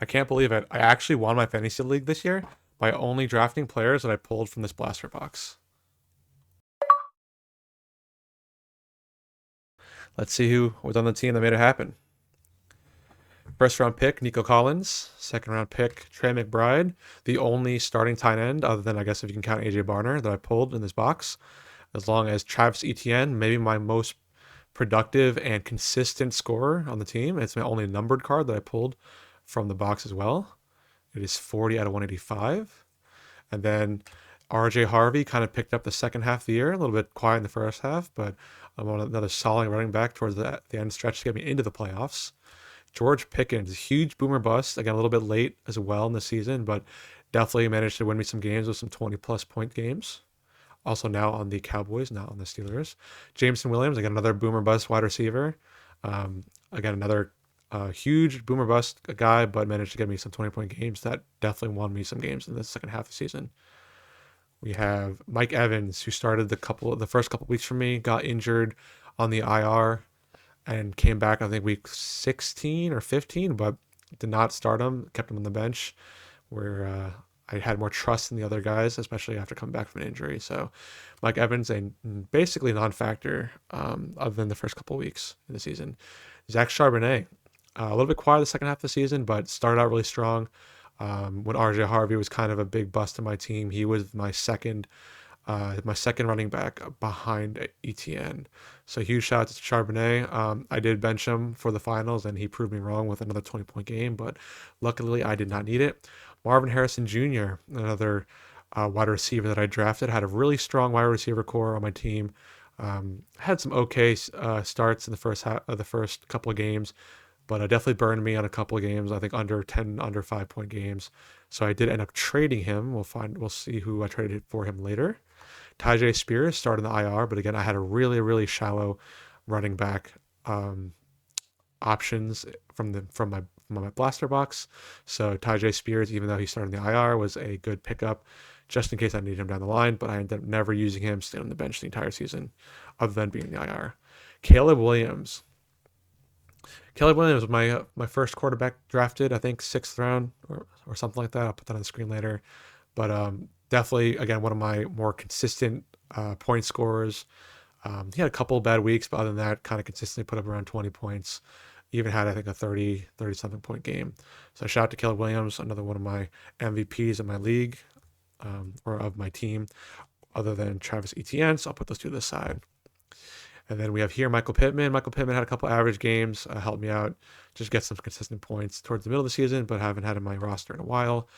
I can't believe it. I actually won my fantasy league this year by only drafting players that I pulled from this blaster box. Let's see who was on the team that made it happen. First round pick, Nico Collins. Second round pick, Trey McBride. The only starting tight end, other than I guess if you can count AJ Barner, that I pulled in this box. As long as Travis Etienne, maybe my most productive and consistent scorer on the team. It's my only numbered card that I pulled from the box as well. It is 40 out of 185. And then RJ Harvey kind of picked up the second half of the year, a little bit quiet in the first half, but I'm on another solid running back towards the end stretch to get me into the playoffs. George Pickens, huge boomer bust, again, a little bit late as well in the season, but definitely managed to win me some games with some 20 plus point games. Also now on the Cowboys, not on the Steelers. Jameson Williams, again, another boomer bust wide receiver. Again, another huge boomer bust guy, but managed to get me some 20-point games. That definitely won me some games in the second half of the season. We have Mike Evans, who started the first couple weeks for me, got injured on the IR and came back, I think, week 16 or 15, but did not start him, kept him on the bench, where I had more trust in the other guys, especially after coming back from an injury. So Mike Evans, a basically non-factor other than the first couple weeks in the season. Zach Charbonnet, a little bit quiet the second half of the season, but started out really strong. When RJ Harvey was kind of a big bust in my team, he was my second running back behind ETN. So huge shout out to Charbonnet. I did bench him for the finals, and he proved me wrong with another 20-point game, but luckily I did not need it. Marvin Harrison Jr., another wide receiver that I drafted, had a really strong wide receiver core on my team. Had some okay starts in the first half of the first couple of games, but definitely burned me on a couple of games. I think under 10, under 5 point games. So I did end up trading him. We'll see who I traded for him later. Tajay Spears started in the IR, but again, I had a really, really shallow running back options from my blaster box. So Tajay Spears, even though he started in the IR, was a good pickup just in case I needed him down the line. But I ended up never using him, staying on the bench the entire season, other than being in the IR. Caleb Williams. Caleb Williams was my first quarterback drafted, I think sixth round or something like that. I'll put that on the screen later. But definitely, again, one of my more consistent point scorers. He had a couple of bad weeks, but other than that, kind of consistently put up around 20 points. Even had, I think, a 30 something point game. So shout out to Caleb Williams, another one of my MVPs in my league or of my team, other than Travis Etienne. So I'll put those two to the side. And then we have here Michael Pittman. Michael Pittman had a couple average games, helped me out, just get some consistent points towards the middle of the season, but haven't had in my roster in a while.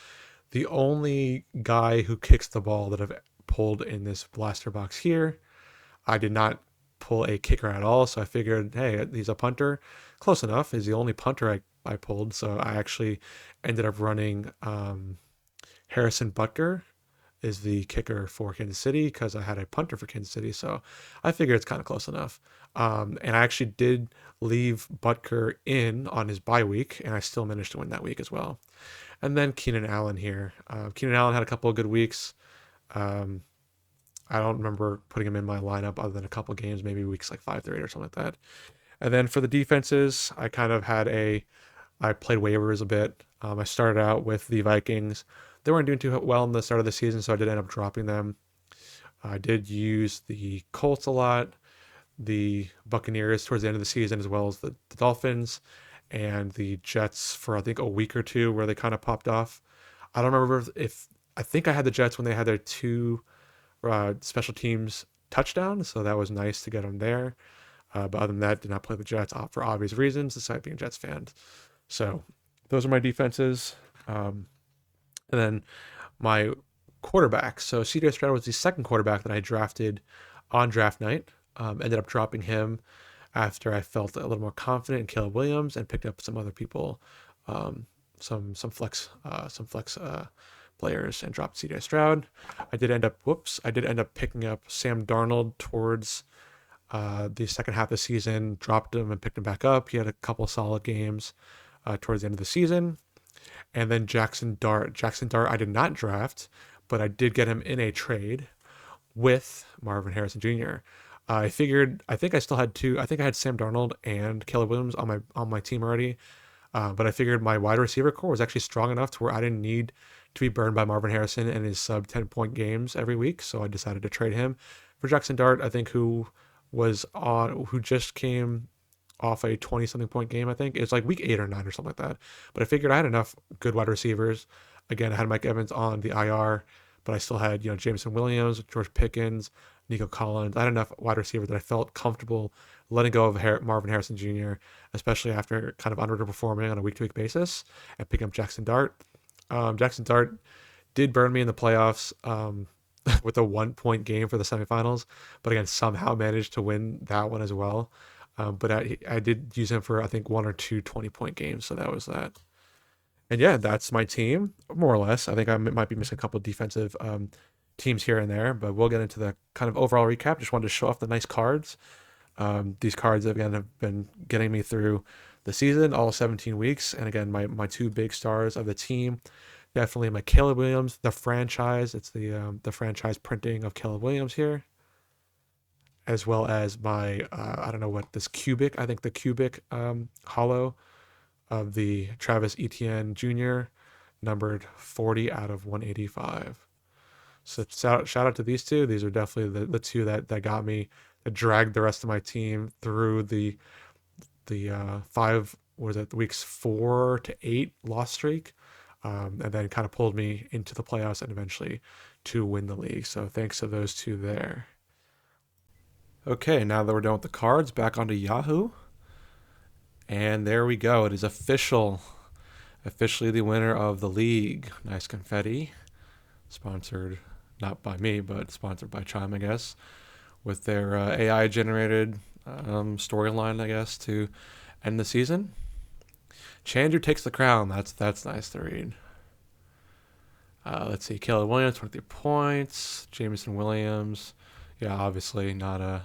The only guy who kicks the ball that I've pulled in this blaster box here, I did not pull a kicker at all. So I figured, hey, he's a punter. Close enough. He's the only punter I pulled. So I actually ended up running Harrison Butker is the kicker for Kansas City because I had a punter for Kansas City. So I figured it's kind of close enough. And I actually did leave Butker in on his bye week, and I still managed to win that week as well. And then Keenan Allen here. Keenan Allen had a couple of good weeks. Um, I don't remember putting him in my lineup other than a couple of games, maybe weeks like 5 through 8 or something like that. And then for the defenses, I played waivers a bit. I started out with the Vikings. They weren't doing too well in the start of the season, so I did end up dropping them. I did use the Colts a lot, the Buccaneers towards the end of the season, as well as the Dolphins and the Jets for I think a week or two where they kind of popped off. I don't remember if I think I had the Jets when they had their two special teams touchdowns, so that was nice to get them there. But other than that, did not play the Jets for obvious reasons, despite being a Jets fan. So those are my defenses. And then my quarterback. So CJ Stroud was the second quarterback that I drafted on draft night. Ended up dropping him after I felt a little more confident in Caleb Williams and picked up some other people, some flex players and dropped CJ Stroud. I did end up picking up Sam Darnold towards the second half of the season, dropped him and picked him back up. He had a couple solid games towards the end of the season. And then Jackson Dart. Jackson Dart, I did not draft, but I did get him in a trade with Marvin Harrison Jr. I figured, I think I still had two. I think I had Sam Darnold and Caleb Williams on my team already. But I figured my wide receiver core was actually strong enough to where I didn't need to be burned by Marvin Harrison and his sub 10 point games every week. So I decided to trade him for Jackson Dart, I think, who just came off a 20 something point game. I think it's like week 8 or 9 or something like that. But I figured I had enough good wide receivers. Again, I had Mike Evans on the IR, but I still had, Jameson Williams, George Pickens, Nico Collins. I had enough wide receivers that I felt comfortable letting go of Marvin Harrison Jr., especially after kind of underperforming on a week to week basis, and picking up Jackson Dart. Jackson Dart did burn me in the playoffs with a 1 point game for the semifinals, but again, somehow managed to win that one as well. But I did use him for, I think, one or two 20 point games. So that was that. And yeah, that's my team, more or less. I think I might be missing a couple of defensive teams here and there, but we'll get into the kind of overall recap. Just wanted to show off the nice cards. These cards, again, have been getting me through the season, all 17 weeks. And again, my two big stars of the team, definitely my Caleb Williams, the franchise. It's the franchise printing of Caleb Williams here, as well as my I don't know what this cubic. I think the cubic hollow of the Travis Etienne Jr., numbered 40 out of 185. So shout out to these two. These are definitely the two that got me, that dragged the rest of my team through the five, was it weeks 4 to 8 loss streak, and then kind of pulled me into the playoffs and eventually to win the league. So thanks to those two there. Okay, now that we're done with the cards, back onto Yahoo. And there we go. It is official. Officially the winner of the league. Nice confetti. Sponsored not by me, but sponsored by Chime, I guess, with their AI generated storyline, I guess, to end the season. Chandru takes the crown. That's nice to read. Let's see. Caleb Williams, 23 points. Jameson Williams. Yeah, obviously not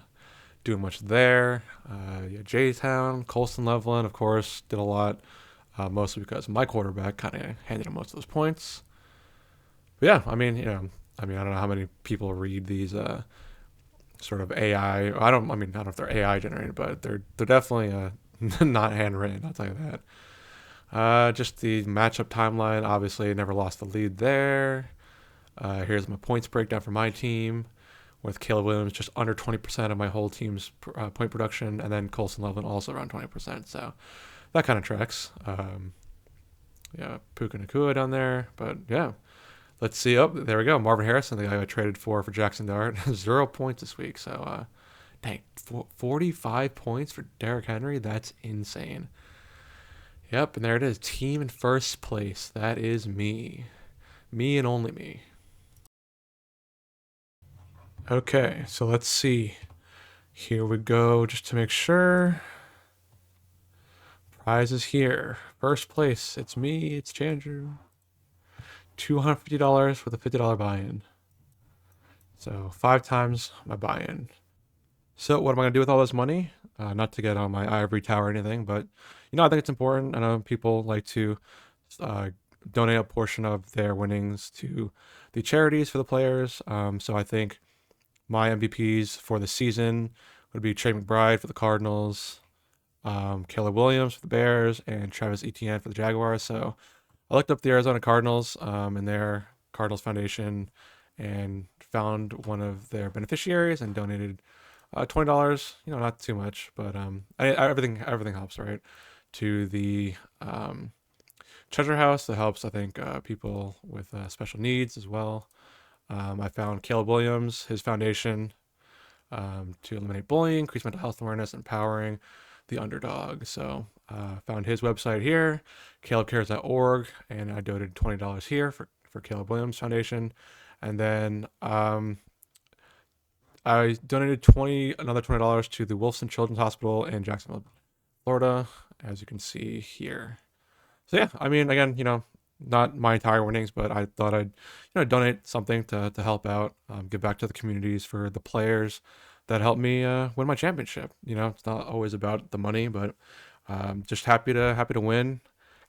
doing much there. Yeah, J-Town, Colston Loveland, of course, did a lot, mostly because my quarterback kind of handed him most of those points. But yeah, I mean, I don't know how many people read these sort of AI. I don't know if they're AI generated, but they're definitely not handwritten. I'll tell you that. Just the matchup timeline. Obviously, never lost the lead there. Here's my points breakdown for my team, with Caleb Williams just under 20% of my whole team's point production, and then Colston Loveland also around 20%. So that kind of tracks. Yeah, Puka Nakua down there. But yeah, let's see. Oh, there we go. Marvin Harrison, the guy I traded for Jackson Dart, 0 points this week. So, dang, 45 points for Derrick Henry. That's insane. Yep, and there it is. Team in first place. That is me. Me and only me. Okay, so let's see. Here we go, just to make sure. Prize is here. First place. It's me. It's Chandru. $250 with a $50 buy-in. So 5 times my buy-in. So what am I gonna do with all this money? Not to get on my ivory tower or anything, but I think it's important. I know people like to uh, donate a portion of their winnings to the charities for the players. So I think my MVPs for the season would be Trey McBride for the Cardinals, Caleb Williams for the Bears, and Travis Etienne for the Jaguars. So I looked up the Arizona Cardinals and their Cardinals Foundation, and found one of their beneficiaries and donated $20. Not too much, but everything helps, right? To the Treasure House that helps, I think, people with special needs as well. I found Caleb Williams, his foundation, to eliminate bullying, increase mental health awareness, empowering the underdog. So found his website here, calebcares.org, and I donated $20 here for Caleb Williams Foundation. And then I donated another $20 to the Wilson Children's Hospital in Jacksonville, Florida, as you can see here. So yeah, again, not my entire winnings, but I thought I'd donate something to help out, give back to the communities for the players that helped me win my championship. It's not always about the money, but just happy to win,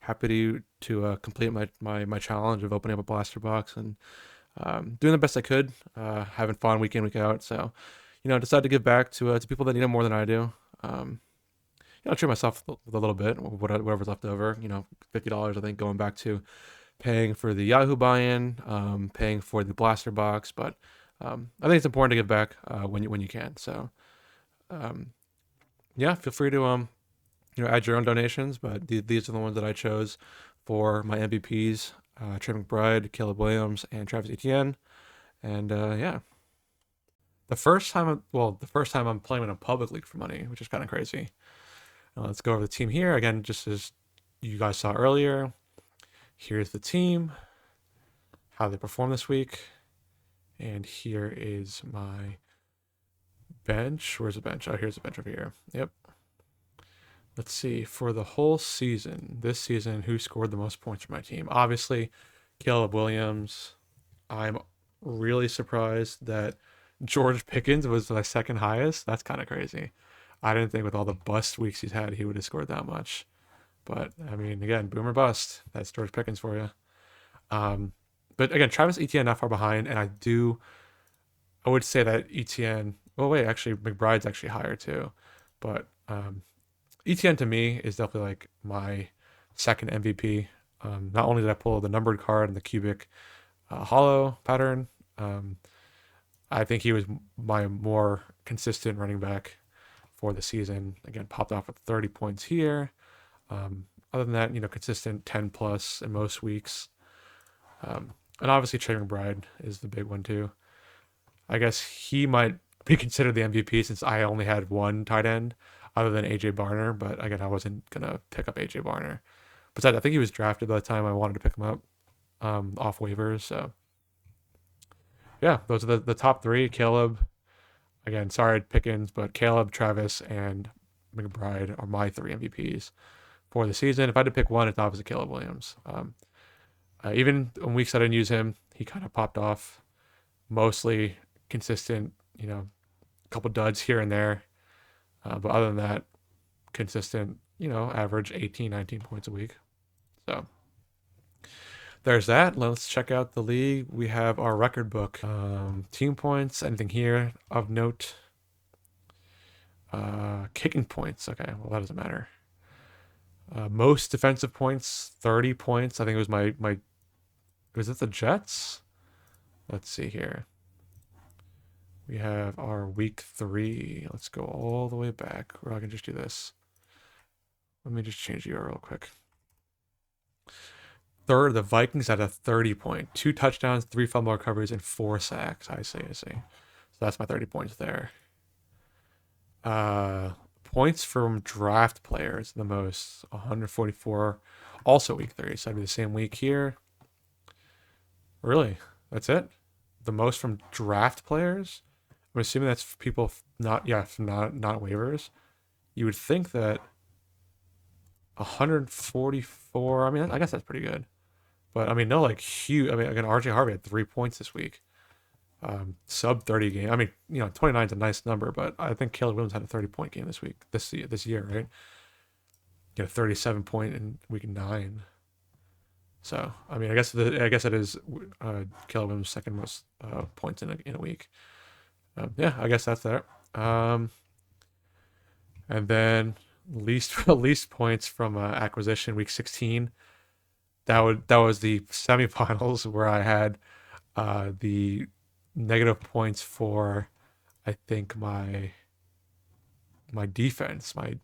happy to complete my challenge of opening up a blaster box and doing the best I could, having fun week in, week out. So decided to give back to people that need it more than I do. I'll treat myself with a little bit, whatever's left over. $50 I think going back to paying for the Yahoo buy-in, paying for the blaster box. But I think it's important to give back when you can. So yeah, feel free to add your own donations. But these are the ones that I chose for my MVPs: Trey McBride, Caleb Williams, and Travis Etienne. And yeah, the first time I'm playing in a public league for money, which is kind of crazy. Let's go over the team here again, just as you guys saw earlier. Here's the team, how they perform this week, and here is my bench. Where's the bench? Oh, here's the bench over here. Yep. Let's see, for the whole season, this season, who scored the most points for my team? Obviously, Caleb Williams. I'm really surprised that George Pickens was my second highest. That's kind of crazy. I didn't think with all the bust weeks he's had, he would have scored that much. But I mean, again, boomer bust. That's George Pickens for you. But again, Travis Etienne not far behind, and I would say that Etienne. Well, wait, actually, McBride's actually higher too, but Etienne to me is definitely like my second MVP. Not only did I pull the numbered card and the cubic hollow pattern, I think he was my more consistent running back for the season. Again, popped off with 30 points here. Other than that, consistent 10 plus in most weeks. And obviously Trey McBride is the big one too. I guess he might be considered the MVP since I only had one tight end other than AJ Barner. But again, I wasn't going to pick up AJ Barner. Besides, I think he was drafted by the time I wanted to pick him up off waivers. So yeah, those are the top three. Caleb, again, sorry Pickens, but Caleb, Travis, and McBride are my three MVPs for the season. If I had to pick one, it's obviously Caleb Williams. Even in weeks I didn't use him, he kind of popped off. Mostly consistent, a couple duds here and there. But other than that, consistent, average 18, 19 points a week. So there's that. Let's check out the league. We have our record book. Team points, anything here of note? Kicking points. Okay, well, that doesn't matter. Most defensive points, 30 points. I think it was was it the Jets? Let's see here. We have our week 3. Let's go all the way back, or I can just do this. Let me just change the URL real quick. Third, the Vikings had a 30 point, 2 touchdowns, 3 fumble recoveries, and 4 sacks. I see. So that's my 30 points there. Points from draft players, the most, 144. Also week 3, so that'd be the same week here. Really? That's it? The most from draft players? I'm assuming that's people not waivers. You would think that 144. I mean, I guess that's pretty good. But I mean, no, like huge. I mean, again, RJ Harvey had 3 points this week. Sub 30 game. I mean, 29 is a nice number, but I think Caleb Williams had a 30-point game this year, right? 37 point in week 9. So I mean, I guess it is Caleb Williams' second most points in a week. Yeah, I guess that's there. And then least points from acquisition week 16. That was the semifinals where I had the negative points for, I think, my defense, my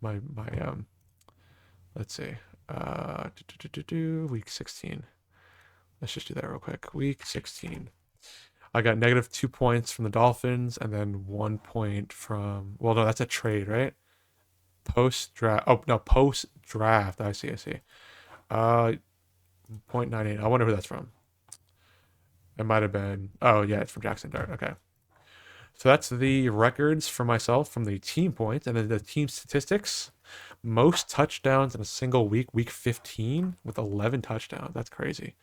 let's see, week 16. Let's just do that real quick. Week 16. I got negative 2 points from the Dolphins and then 1 point from, well, no, that's a trade, right? Post draft. Oh, no, post draft. I see. 0.98. I wonder who that's from. It might have been, oh, yeah, it's from Jackson Dart. Okay. So that's the records for myself from the team points, and then the team statistics. Most touchdowns in a single week, week 15, with 11 touchdowns. That's crazy.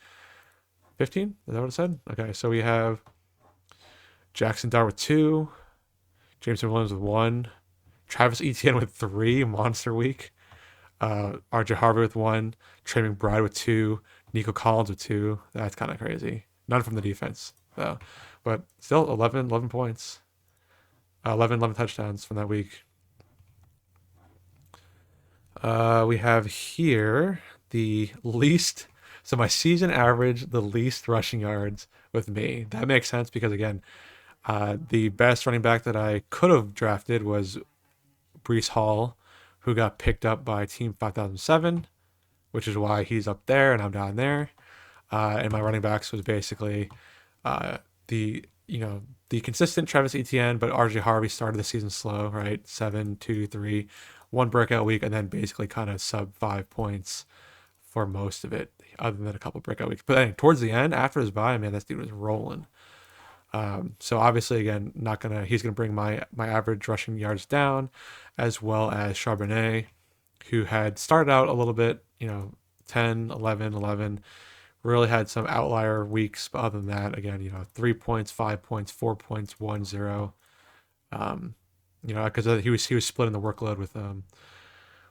15? Is that what it said? Okay, so we have Jackson Dart with 2, Jameson Williams with 1, Travis Etienne with 3, monster week, RJ Harvey with 1, Trey McBride with 2, Nico Collins with 2. That's kind of crazy. None from the defense, though. But still, 11 points. 11 touchdowns from that week. We have here the least. So my season average, the least rushing yards with me. That makes sense because again, the best running back that I could have drafted was Brees Hall, who got picked up by Team 5007, which is why he's up there and I'm down there. And my running backs was basically uh, the the consistent Travis Etienne, but RJ Harvey started the season slow, right? 7, 2, 3, one breakout week, and then basically kind of sub 5 points for most of it, other than a couple breakout weeks. But anyway, towards the end, after his bye, man, this dude was rolling. So obviously, again, not gonna he's gonna bring my average rushing yards down, as well as Charbonnet, who had started out a little bit, 10, 11, 11, really had some outlier weeks, but other than that, again, 3 points, 5 points, 4 points, 1-0. Um, because he was splitting the workload with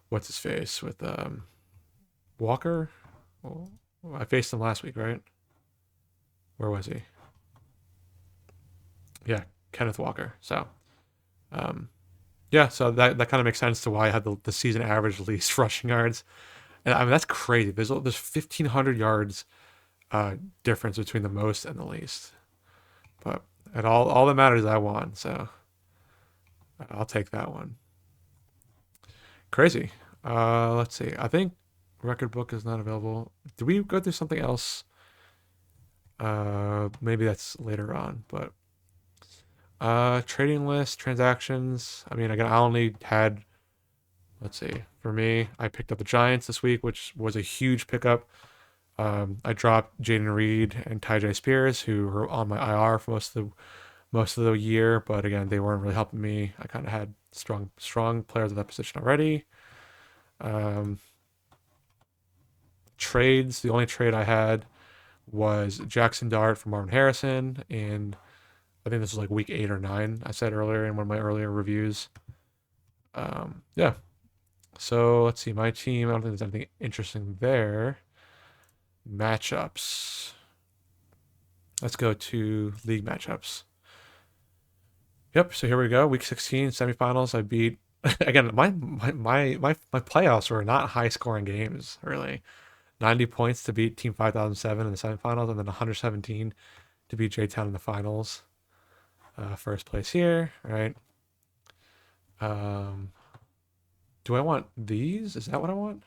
what's his face with Walker. Well, I faced him last week, right? Where was he? Yeah, Kenneth Walker. So um, yeah, so that kind of makes sense to why I had the season average least rushing yards, and I mean that's crazy. There's 1,500 yards difference between the most and the least. But at all that matters, I won, so I'll take that one. Crazy. Let's see. I think record book is not available. Did we go through something else? Maybe that's later on, but trading list transactions. I mean, again, I only had. Let's see. For me, I picked up the Giants this week, which was a huge pickup. I dropped Jaden Reed and Tyjae Spears, who were on my IR for most of the year, but again, they weren't really helping me. I kind of had strong players at that position already. Um, Trades. The only trade I had was Jackson Dart for Marvin Harrison, and I think this was like week 8 or 9. I said earlier in one of my earlier reviews. Yeah. So let's see. My team. I don't think there's anything interesting there. Matchups. Let's go to league matchups. Yep. So here we go. Week 16 semifinals. I beat again. My playoffs were not high scoring games really. 90 points to beat Team 5007 in the semifinals, and then 117 to beat J Town in the finals. First place here, right? Um, do I want these? Is that what I want?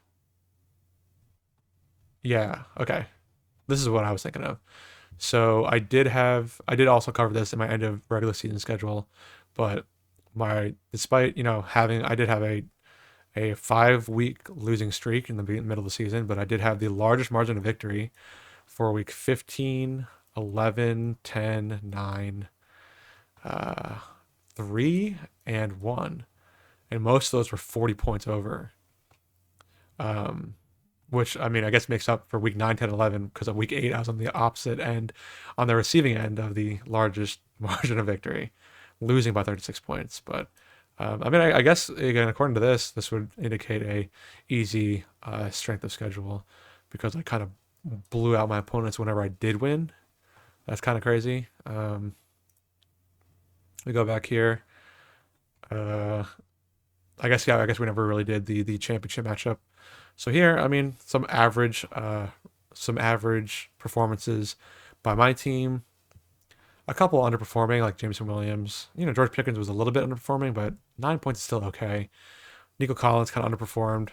Yeah. Okay. This is what I was thinking of. So I did also cover this in my end of regular season schedule, but despite having I did have a 5 week losing streak in the middle of the season, but I did have the largest margin of victory for week 15, 11, 10, 9, uh, 3, and 1. And most of those were 40 points over. Um, which I mean, I guess makes up for week 9, 10, 11 because of week 8, I was on the opposite end, on the receiving end of the largest margin of victory, losing by 36 points. But I mean, I guess again, according to this would indicate a easy strength of schedule because I kind of blew out my opponents whenever I did win. That's kind of crazy. We go back here. Uh, I guess yeah. I guess we never really did the championship matchup. So here, I mean, some average performances by my team. A couple underperforming, like Jameson Williams. George Pickens was a little bit underperforming, but 9 points is still okay. Nico Collins kind of underperformed.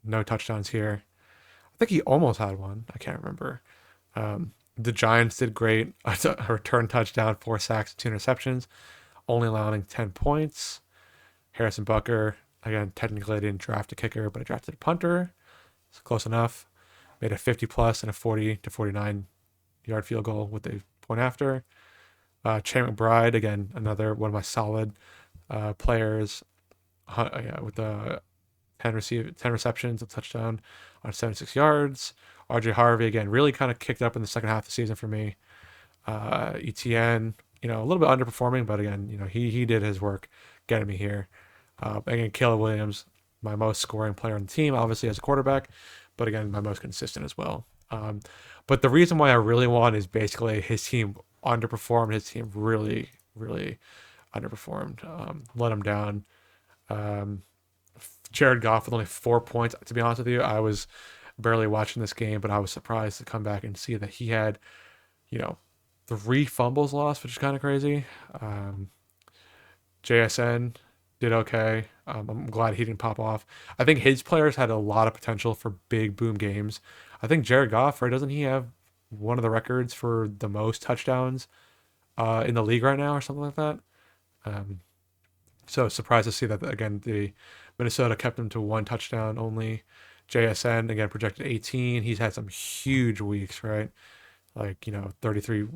No touchdowns here. I think he almost had one. I can't remember. The Giants did great. A return touchdown, 4 sacks, 2 interceptions, only allowing 10 points. Harrison Bucker, again, technically I didn't draft a kicker, but I drafted a punter. It's close enough. Made a 50 plus and a 40 to 49 yard field goal with a point after. Chan McBride, again, another one of my solid players yeah, with 10 receptions, a touchdown on 76 yards. RJ Harvey, again, really kind of kicked up in the second half of the season for me. ETN, a little bit underperforming, but again, he did his work getting me here. Again, Caleb Williams, my most scoring player on the team, obviously as a quarterback, but again, my most consistent as well. But the reason why I really won is basically his team underperformed. His team really, really underperformed. Let him down. Jared Goff with only 4 points. To be honest with you, I was barely watching this game, but I was surprised to come back and see that he had, you know, 3 fumbles lost, which is kind of crazy. Um, JSN did okay. I'm glad he didn't pop off. I think his players had a lot of potential for big boom games. I think Jared Goff, right? Doesn't he have one of the records for the most touchdowns in the league right now, or something like that? Um, so surprised to see that again. The Minnesota kept him to 1 touchdown only. JSN again projected 18. He's had some huge weeks, right? Like 33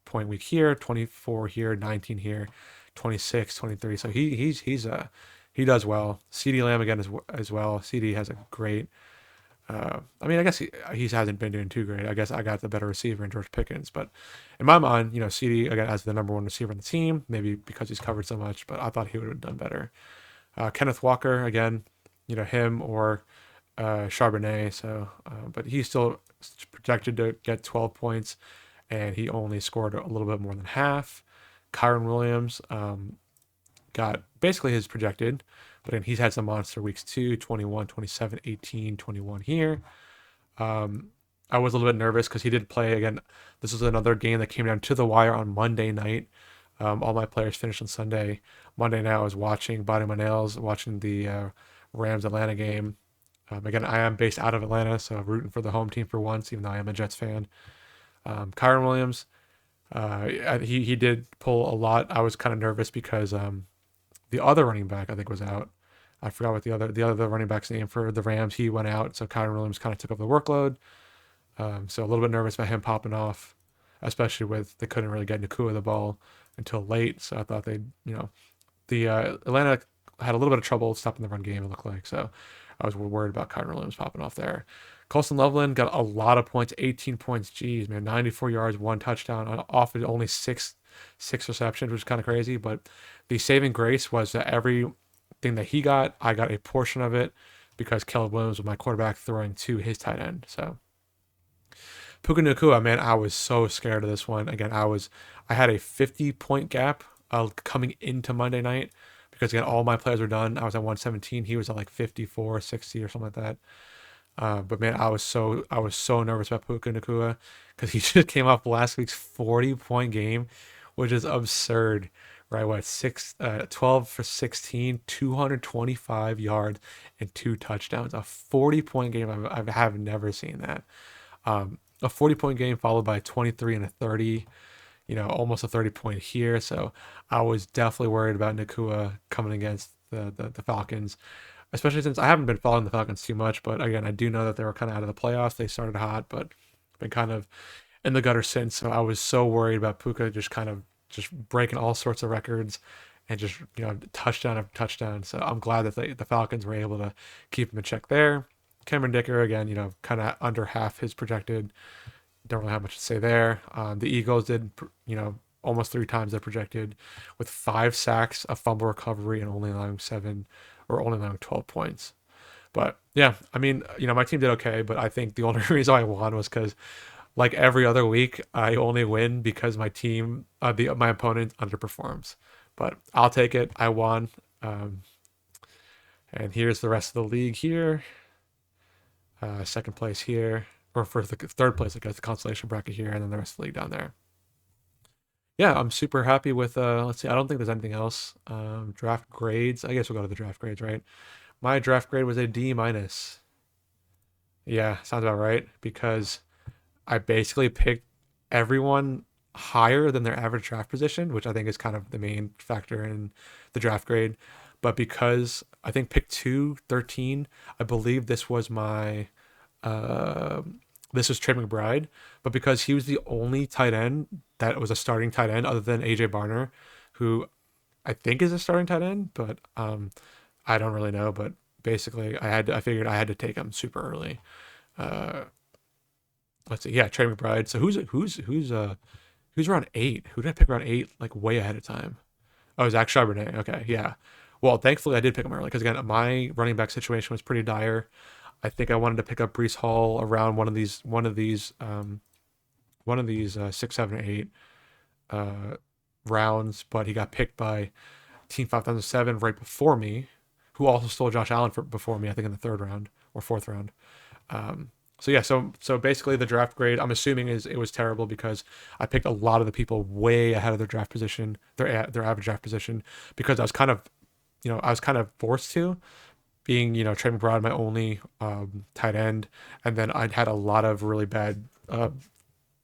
point week here, 24 here, 19 here, 26, 23. So he does well. CD Lamb again as well. CD has a great I mean, I guess he hasn't been doing too great. I guess I got the better receiver in George Pickens, but in my mind, CD again as the number one receiver on the team, maybe because he's covered so much, but I thought he would have done better. Kenneth Walker again, him or Charbonnet. So, but he's still projected to get 12 points, and he only scored a little bit more than half. Kyron Williams got basically his projected, but then he's had some monster weeks too, 21, 27, 18, 21 here. I was a little bit nervous because he did play again. This was another game that came down to the wire on Monday night. All my players finished on Sunday. Monday night I was watching, biting my nails, watching the Rams Atlanta game. Again, I am based out of Atlanta, so I'm rooting for the home team for once, even though I am a Jets fan. Kyron Williams, he did pull a lot. I was kind of nervous because the other running back I think was out. I forgot what the other running back's name for the Rams. He went out, so Kyron Williams kind of took up the workload. So a little bit nervous about him popping off, especially with they couldn't really get Nakua the ball until late. So I thought the Atlanta had a little bit of trouble stopping the run game. It looked like so. I was worried about Kyron Williams popping off there. Colston Loveland got a lot of points, 18 points. Jeez, man, 94 yards, 1 touchdown. Off of only six receptions, which is kind of crazy. But the saving grace was that everything that he got, I got a portion of it because Caleb Williams was my quarterback throwing to his tight end. So Puka Nacua, man, I was so scared of this one. Again, I had a 50-point gap coming into Monday night because again, all my players were done. I was at 117. He was at like 54, 60 or something like that. But man, I was so nervous about Puka Nacua because he just came off last week's 40-point game, which is absurd, right? What 12 for 16, 225 yards and 2 touchdowns. A 40-point game. I have never seen that. A 40-point game followed by 23 and a 30. Almost a 30-point here. So I was definitely worried about Nakua coming against the Falcons, especially since I haven't been following the Falcons too much. But again, I do know that they were kind of out of the playoffs. They started hot, but been kind of in the gutter since. So I was so worried about Puka just breaking all sorts of records and just touchdown after touchdown. So I'm glad that the Falcons were able to keep him in check there. Cameron Dicker again, kind of under half his projected. Don't really have much to say there. The Eagles did, almost 3 times their projected with 5 sacks, a fumble recovery, and only allowing 12 points. But yeah, I mean, my team did okay, but I think the only reason I won was because, like every other week, I only win because my opponent underperforms. But I'll take it. I won. And here's the rest of the league here. Second place here, or for the third place, I guess the consolation bracket here, and then the rest of the league down there. Yeah, I'm super happy with. Let's see, I don't think there's anything else. Draft grades. I guess we'll go to the draft grades, right? My draft grade was a D minus. Yeah, sounds about right because I basically picked everyone higher than their average draft position, which I think is kind of the main factor in the draft grade. But because I think pick 213, I believe uh, this was Trey McBride, but because he was the only tight end that was a starting tight end other than AJ Barner, who I think is a starting tight end, but I don't really know. But basically, I figured I had to take him super early. Uh, let's see, yeah, Trey McBride. So who's around 8? Who did I pick around 8? Like way ahead of time. Oh, it was Zach Charbonnet. Okay, yeah. Well, thankfully I did pick him early because again, my running back situation was pretty dire. I think I wanted to pick up Brees Hall around one of these 6, 7, 8 uh, rounds, but he got picked by Team 5007 right before me, who also stole Josh Allen before me, I think in the third round or fourth round. So yeah, so basically the draft grade I'm assuming is it was terrible because I picked a lot of the people way ahead of their draft position, their average draft position, because I was kind of forced to, being Trey McBride my only tight end, and then I'd had a lot of really bad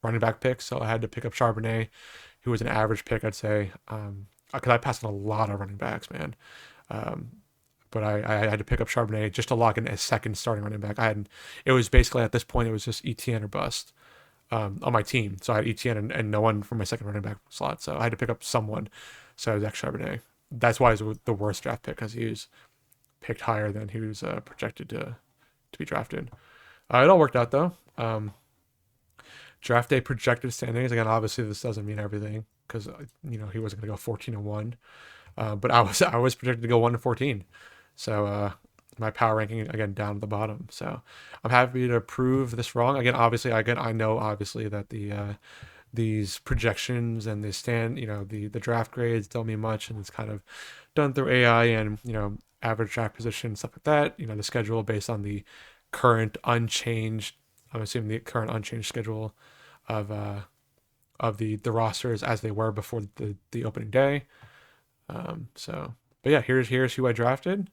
running back picks, so I had to pick up Charbonnet, who was an average pick, I'd say, because I passed on a lot of running backs, man. Um, but I had to pick up Charbonnet just to lock in a second starting running back. It was basically at this point it was just ETN or bust on my team. So I had ETN and no one for my second running back slot. So I had to pick up someone. So it was X Charbonnet. That's why it was the worst draft pick, because he was picked higher than he was projected to be drafted. It all worked out though. Draft day projected standings. Again, obviously this doesn't mean everything because he wasn't going to go 14-1, but I was projected to go 1-14. So my power ranking again down at the bottom. So I'm happy to prove this wrong. Again, obviously, I know obviously that these projections and the draft grades don't mean much, and it's kind of done through AI and average draft position, stuff like that. The schedule based on the current unchanged. I'm assuming the current unchanged schedule of the rosters as they were before the opening day. But yeah, here's who I drafted.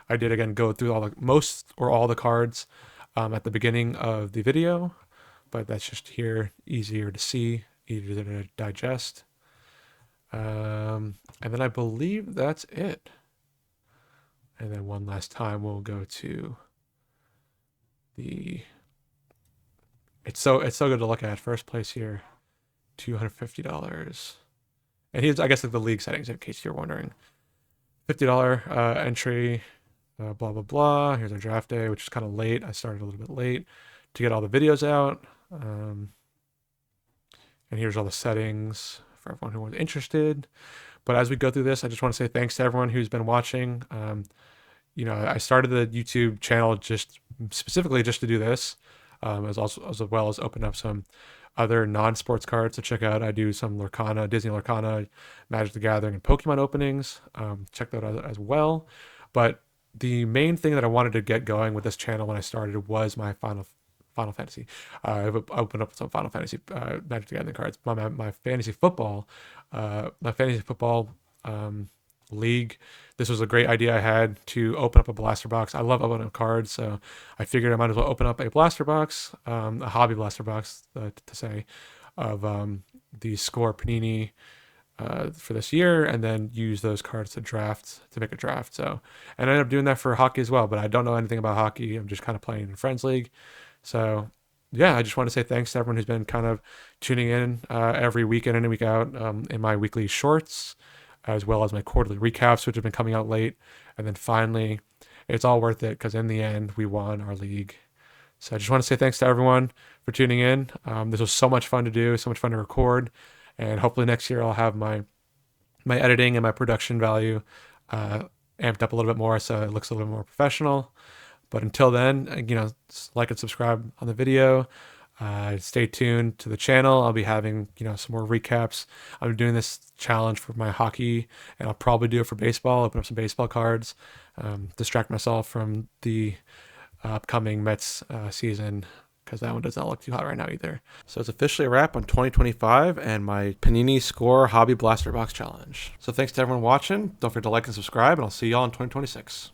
I did again go through all the cards at the beginning of the video, but that's just here, easier to see, easier to digest. And then I believe that's it. And then one last time we'll go to the. It's so good to look at. First place here, $250. And here's, I guess, like the league settings in case you're wondering. $50 entry, blah blah blah. Here's our draft day, which is kind of late. I started a little bit late to get all the videos out. And here's all the settings for everyone who was interested. But as we go through this, I just want to say thanks to everyone who's been watching. I started the YouTube channel just specifically just to do this, as well as open up some other non-sports cards to check out. I do some Lorcana, Disney Lorcana, Magic the Gathering, and Pokemon openings. Check that out as well. But the main thing that I wanted to get going with this channel when I started was my Final Fantasy. I've opened up some Final Fantasy Magic the Gathering cards. My fantasy football, league. This was a great idea I had to open up a blaster box. I love opening up cards, so I figured I might as well open up a blaster box, a hobby blaster box, to say, of the Score Panini for this year, and then use those cards to make a draft. So, and I ended up doing that for hockey as well, but I don't know anything about hockey. I'm just kind of playing in Friends League. So, yeah, I just want to say thanks to everyone who's been kind of tuning in every week in and week out in my weekly shorts, as well as my quarterly recaps, which have been coming out late. And then finally, it's all worth it because in the end, we won our league. So I just want to say thanks to everyone for tuning in. This was so much fun to do, so much fun to record. And hopefully next year I'll have my editing and my production value amped up a little bit more so it looks a little bit more professional. But until then, like and subscribe on the video. Stay tuned to the channel. I'll be having, some more recaps. I'm doing this challenge for my hockey, and I'll probably do it for baseball. Open up some baseball cards, distract myself from the upcoming Mets season, because that one does not look too hot right now either. So it's officially a wrap on 2025 and my Panini Score Hobby Blaster Box Challenge. So thanks to everyone watching. Don't forget to like and subscribe, and I'll see y'all in 2026.